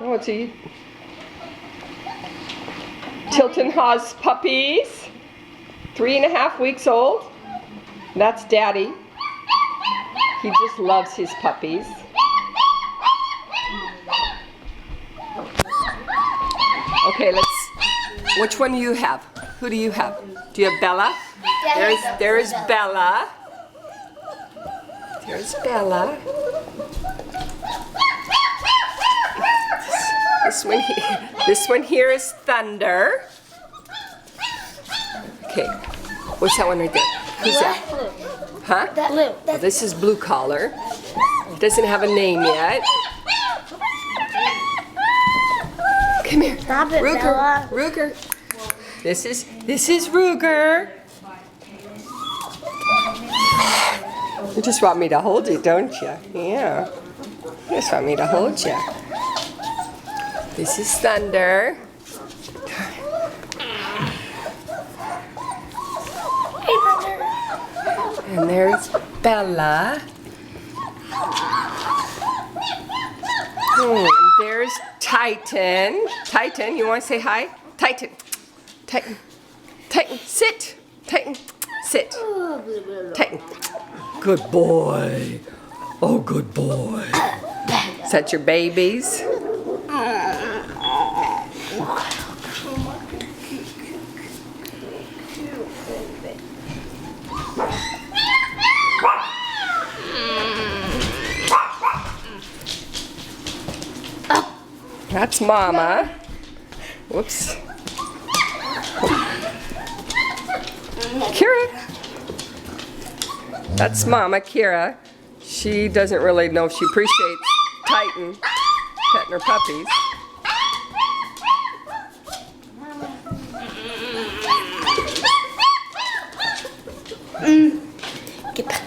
Oh, it's a Tiltonhaus puppies. 3.5 weeks old. That's Daddy. He just loves his puppies. Okay, which one do you have? Who do you have? Do you have Bella? There's Bella. There's Bella. This one here is Thunder. Okay, what's that one right there? Who's that? Huh? Blue. Oh, this is Blue Collar. It doesn't have a name yet. Come here. Stop it, Ruger. Bella. Ruger. This is Ruger. You just want me to hold you, don't you? Yeah. You just want me to hold you. This is Thunder. Hey, Thunder. And there's Bella. And there's Titan. Titan, you want to say hi? Titan. Titan. Titan, sit. Titan, sit. Titan. Good boy. Oh, good boy. Is that your babies? That's Mama. Whoops. Kira. That's Mama, Kira. She doesn't really know if she appreciates Titan petting her puppies. Get back.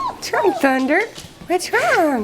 What's wrong, Thunder? What's wrong?